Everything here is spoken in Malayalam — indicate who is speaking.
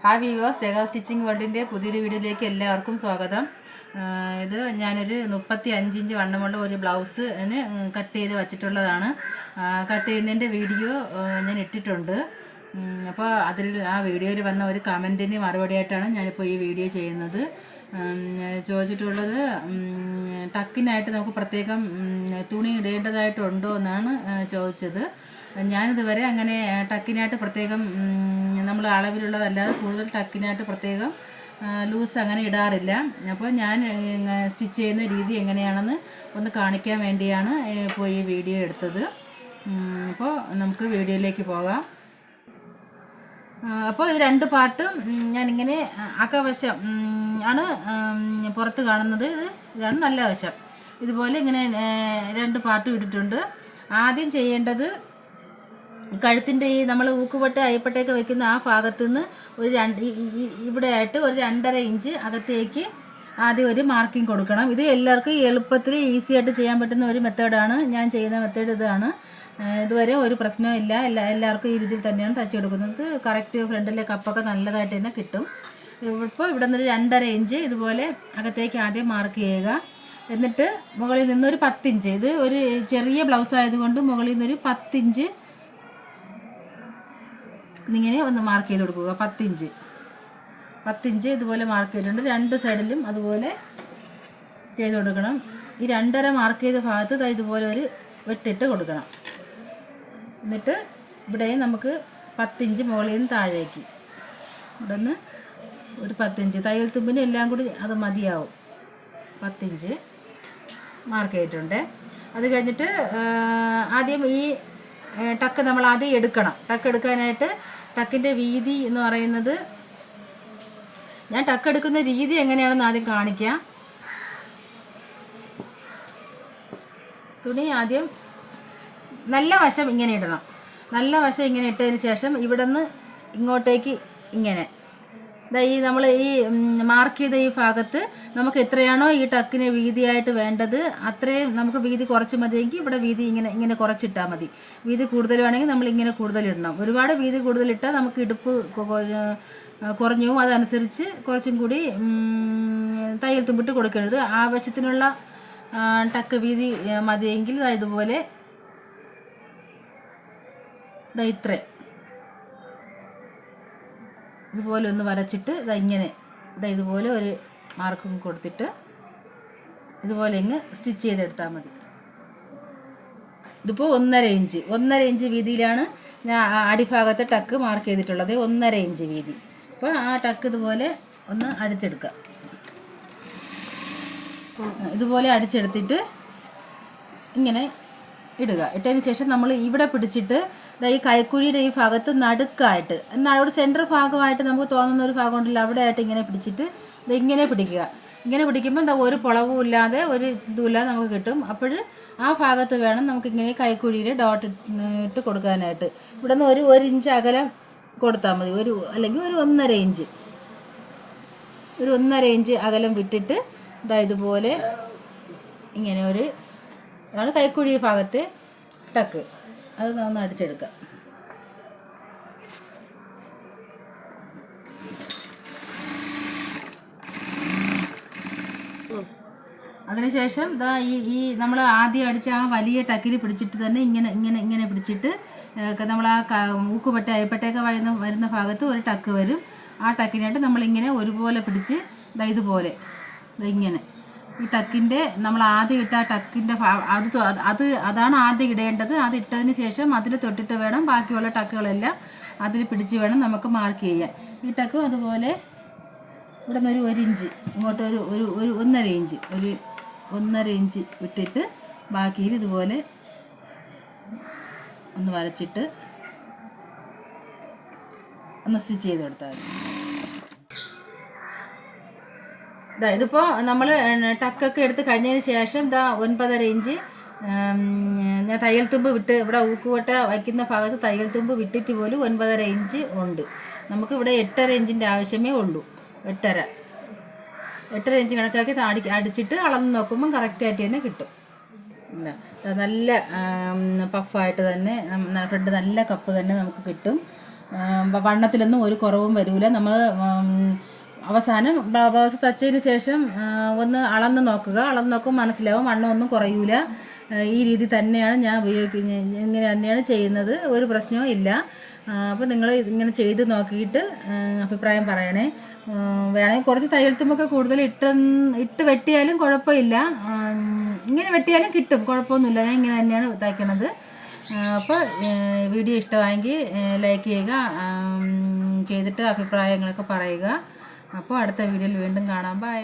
Speaker 1: ഹായ് വ്യൂവേഴ്സ്, രേഖ സ്റ്റിച്ചിങ് വേൾഡിൻ്റെ പുതിയൊരു വീഡിയോയിലേക്ക് എല്ലാവർക്കും സ്വാഗതം. ഇത് ഞാനൊരു 35 ഇഞ്ച് വണ്ണമുള്ള ഒരു ബ്ലൗസ് കട്ട് ചെയ്ത് വച്ചിട്ടുള്ളതാണ്. കട്ട് ചെയ്യുന്നതിൻ്റെ വീഡിയോ ഞാൻ ഇട്ടിട്ടുണ്ട്. അപ്പോൾ ആ വീഡിയോയിൽ വന്ന ഒരു കമൻറ്റിന് മറുപടിയായിട്ടാണ് ഞാനിപ്പോൾ ഈ വീഡിയോ ചെയ്യുന്നത്. ചോദിച്ചിട്ടുള്ളത് ടക്കിനായിട്ട് നമുക്ക് പ്രത്യേകം തുണി ഇടേണ്ടതായിട്ടുണ്ടോ എന്നാണ് ചോദിച്ചത്. ഞാനിതുവരെ അങ്ങനെ ടക്കിനായിട്ട് പ്രത്യേകം നമ്മൾ അളവിലുള്ളതല്ലാതെ കൂടുതൽ ടക്കിനായിട്ട് പ്രത്യേകം ലൂസ് അങ്ങനെ ഇടാറില്ല. അപ്പോൾ ഞാൻ സ്റ്റിച്ച് ചെയ്യുന്ന രീതി എങ്ങനെയാണെന്ന് ഒന്ന് കാണിക്കാൻ വേണ്ടിയാണ് ഇപ്പോൾ ഈ വീഡിയോ എടുത്തത്. അപ്പോൾ നമുക്ക് വീഡിയോയിലേക്ക് പോകാം. അപ്പോൾ ഇത് രണ്ട് പാർട്ടും ഞാനിങ്ങനെ അകവശം ആണ് പുറത്ത് കാണുന്നത്. ഇതാണ് നല്ല വശം. ഇതുപോലെ ഇങ്ങനെ രണ്ട് പാർട്ടും ഇട്ടിട്ടുണ്ട്. ആദ്യം ചെയ്യേണ്ടത് കഴുത്തിൻ്റെ ഈ നമ്മൾ ഊക്കുപട്ട് അയ്യപ്പട്ടയൊക്കെ വയ്ക്കുന്ന ആ ഭാഗത്തു നിന്ന് ഇവിടെ ആയിട്ട് ഒരു 2.5 ഇഞ്ച് അകത്തേക്ക് ആദ്യം ഒരു മാർക്കിംഗ് കൊടുക്കണം. ഇത് എല്ലാവർക്കും എളുപ്പത്തിൽ ഈസി ആയിട്ട് ചെയ്യാൻ പറ്റുന്ന ഒരു മെത്തേഡാണ്. ഞാൻ ചെയ്യുന്ന മെത്തേഡ് ഇതാണ്. ഇതുവരെ ഒരു പ്രശ്നവും ഇല്ല. എല്ലാവർക്കും ഈ രീതിയിൽ തന്നെയാണ് തയ്ച്ചെടുക്കുന്നത്. കറക്റ്റ് ഫ്രണ്ടിലെ കപ്പൊക്കെ നല്ലതായിട്ട് തന്നെ കിട്ടും. ഇപ്പോൾ ഇവിടെ നിന്നൊരു 2.5 ഇഞ്ച് ഇതുപോലെ അകത്തേക്ക് ആദ്യം മാർക്ക് ചെയ്യുക. എന്നിട്ട് മുകളിൽ നിന്നൊരു 10 ഇഞ്ച്, ഇത് ഒരു ചെറിയ ബ്ലൗസ് ആയതുകൊണ്ട് മുകളിൽ നിന്നൊരു 10 ഇഞ്ച് ഇങ്ങനെ ഒന്ന് മാർക്ക് ചെയ്ത് കൊടുക്കുക. 10 ഇഞ്ച് ഇതുപോലെ മാർക്ക് ചെയ്തിട്ടുണ്ട്. രണ്ട് സൈഡിലും അതുപോലെ ചെയ്ത് കൊടുക്കണം. ഈ 2.5 മാർക്ക് ചെയ്ത ഭാഗത്ത് ഇതുപോലെ ഒരു വെട്ടിട്ട് കൊടുക്കണം. എന്നിട്ട് ഇവിടെ നമുക്ക് 10 ഇഞ്ച് മുകളിൽ നിന്ന് താഴേക്ക് ഇവിടെ നിന്ന് ഒരു 10 ഇഞ്ച് തയ്യൽ തുമ്പിന് എല്ലാം കൂടി അത് മതിയാവും. 10 ഇഞ്ച് മാർക്ക് ചെയ്തിട്ടുണ്ട്. അത് കഴിഞ്ഞിട്ട് ആദ്യം ഈ ടക്ക് നമ്മൾ ആദ്യം എടുക്കണം. ടക്ക് എടുക്കാനായിട്ട് ടക്കിൻ്റെ വീതി എന്ന് പറയുന്നത്, ഞാൻ ടക്ക് എടുക്കുന്ന രീതി എങ്ങനെയാണെന്ന് ആദ്യം കാണിക്കാം. തുണി ആദ്യം നല്ല വശം ഇങ്ങനെ ഇടണം. നല്ല വശം ഇങ്ങനെ ഇട്ടതിന് ശേഷം ഇവിടെ നിന്ന് ഇങ്ങോട്ടേക്ക് ഇങ്ങനെ ഈ നമ്മൾ ഈ മാർക്ക് ചെയ്ത ഈ ഭാഗത്ത് നമുക്ക് എത്രയാണോ ഈ ടക്കിന് വീതിയായിട്ട് വേണ്ടത് അത്രയും നമുക്ക് വീതി കുറച്ച് മതിയെങ്കിൽ ഇവിടെ വീതി ഇങ്ങനെ കുറച്ചിട്ടാൽ മതി. വീതി കൂടുതൽ വേണമെങ്കിൽ നമ്മൾ ഇങ്ങനെ കൂടുതൽ ഇടണം. ഒരുപാട് വീതി കൂടുതലിട്ടാൽ നമുക്ക് ഇടുപ്പ് കുറഞ്ഞു പോകും. അതനുസരിച്ച് കുറച്ചും കൂടി തയ്യൽ തുമ്പിട്ട് കൊടുക്കരുത്. ആവശ്യത്തിനുള്ള ടക്ക് വീതി മതിയെങ്കിൽ ഇതുപോലെ ഇതുപോലെ ഒന്ന് വരച്ചിട്ട് ഇങ്ങനെ ഇതുപോലെ ഒരു മാർക്കും കൊടുത്തിട്ട് ഇതുപോലെ ഇങ്ങ് സ്റ്റിച്ച് ചെയ്തെടുത്താൽ മതി. ഇതിപ്പോൾ 1.5 ഇഞ്ച് വീതിയിലാണ് ഞാൻ അടിഭാഗത്തെ ടക്ക് മാർക്ക് ചെയ്തിട്ടുള്ളത്. 1.5 ഇഞ്ച് വീതി. അപ്പോൾ ആ ടക്ക് ഇതുപോലെ ഒന്ന് അടിച്ചെടുക്കുക. ഇതുപോലെ അടിച്ചെടുത്തിട്ട് ഇങ്ങനെ ഇടുക. ഇട്ടതിന് ശേഷം നമ്മൾ ഇവിടെ പിടിച്ചിട്ട് ഈ കൈക്കുഴിയുടെ ഈ ഭാഗത്ത് നടുക്കായിട്ട് അവിടെ സെൻറ്റർ ഭാഗമായിട്ട് നമുക്ക് തോന്നുന്ന ഒരു ഭാഗം ഉണ്ടല്ലോ, അവിടെ ആയിട്ട് ഇങ്ങനെ പിടിച്ചിട്ട് ഇങ്ങനെ പിടിക്കുക. ഇങ്ങനെ പിടിക്കുമ്പോൾ ഒരു പൊളവും ഇല്ലാതെ ഒരു ഇതുമില്ലാതെ നമുക്ക് കിട്ടും. അപ്പോൾ ആ ഭാഗത്ത് വേണം നമുക്കിങ്ങനെ കൈക്കുഴിയിൽ ഡോട്ട് ഇട്ട് കൊടുക്കാനായിട്ട്. ഇവിടെ നിന്ന് ഒരു ഇഞ്ച് അകലം കൊടുത്താൽ മതി. അല്ലെങ്കിൽ ഒരു 1.5 ഇഞ്ച്, ഒരു 1.5 ഇഞ്ച് അകലം വിട്ടിട്ട് ഇതുപോലെ ഇങ്ങനെ അതാണ് കൈക്കുഴി ഭാഗത്തെ ടക്ക്. അത് ഒന്ന് അടിച്ചെടുക്കാം. അതിനുശേഷം ഈ നമ്മൾ ആദ്യം അടിച്ച ആ വലിയ ടക്കിൽ പിടിച്ചിട്ട് തന്നെ ഇങ്ങനെ പിടിച്ചിട്ട് നമ്മൾ ആ മൂക്കുപെട്ട അയപ്പട്ടയൊക്കെ വരുന്ന ഭാഗത്ത് ഒരു ടക്ക് വരും. ആ ടക്കിനായിട്ട് നമ്മളിങ്ങനെ ഒരുപോലെ പിടിച്ച് ഇതുപോലെ ഇങ്ങനെ ഈ ടക്കിൻ്റെ നമ്മൾ ആദ്യം ഇട്ട ആ ടക്കിൻ്റെ അതാണ് ആദ്യം ഇടേണ്ടത്. അത് ഇട്ടതിന് ശേഷം അതിൽ തൊട്ടിട്ട് വേണം ബാക്കിയുള്ള ടക്കുകളെല്ലാം അതിൽ പിടിച്ച് വേണം നമുക്ക് മാർക്ക് ചെയ്യാൻ. ഈ ടക്കും അതുപോലെ ഇവിടെ നിന്ന് ഒരു ഇഞ്ച് ഇങ്ങോട്ട് ഒരു 1.5 ഇഞ്ച്, ഒരു 1.5 ഇഞ്ച് വിട്ടിട്ട് ബാക്കിയിൽ ഇതുപോലെ ഒന്ന് വരച്ചിട്ട് ഒന്ന് സ്റ്റിച്ച് ചെയ്ത് കൊടുത്താൽ മതി. ഇതിപ്പോൾ നമ്മൾ ടക്കൊക്കെ എടുത്ത് കഴിഞ്ഞതിന് ശേഷം 9.5 ഇഞ്ച് ഞാൻ തയ്യൽ തുമ്പ് വിട്ട് ഇവിടെ ഊക്കുവട്ട വയ്ക്കുന്ന ഭാഗത്ത് തയ്യൽ തുമ്പ് വിട്ടിട്ട് പോലും 9.5 ഇഞ്ച് ഉണ്ട്. നമുക്ക് ഇവിടെ 8.5 ഇഞ്ചിൻ്റെ ആവശ്യമേ ഉള്ളൂ. 8.5 ഇഞ്ച് കണക്കാക്കി അടിച്ചിട്ട് അളന്ന് നോക്കുമ്പം കറക്റ്റായിട്ട് തന്നെ കിട്ടും. നല്ല പഫായിട്ട് തന്നെ ഫ്രണ്ട് നല്ല കപ്പ് തന്നെ നമുക്ക് കിട്ടും. വണ്ണത്തിലൊന്നും ഒരു കുറവും വരില്ല. നമ്മൾ അവസാനം ബ്ലൗസ് തച്ചതിന് ശേഷം ഒന്ന് അളന്ന് നോക്കുമ്പോൾ മനസ്സിലാവും വണ്ണമൊന്നും കുറയൂല. ഈ രീതി തന്നെയാണ് ഞാൻ ഉപയോഗിക്കുന്നത്, ഇങ്ങനെ തന്നെയാണ് ചെയ്യുന്നത്, ഒരു പ്രശ്നവും ഇല്ല. അപ്പോൾ നിങ്ങൾ ഇങ്ങനെ ചെയ്ത് നോക്കിയിട്ട് അഭിപ്രായം പറയണേ. വേണമെങ്കിൽ കുറച്ച് തയ്യൽ തുമ്പൊക്കെ കൂടുതൽ ഇട്ട് വെട്ടിയാലും കുഴപ്പമില്ല, ഇങ്ങനെ വെട്ടിയാലും കിട്ടും, കുഴപ്പമൊന്നുമില്ല. ഞാൻ ഇങ്ങനെ തന്നെയാണ് തയ്ക്കണത്. അപ്പോൾ വീഡിയോ ഇഷ്ടമായെങ്കിൽ ലൈക്ക് ചെയ്യുക, ചെയ്തിട്ട് അഭിപ്രായങ്ങളൊക്കെ പറയുക. അപ്പോൾ അടുത്ത വീഡിയോയിൽ വീണ്ടും കാണാം. ബൈ.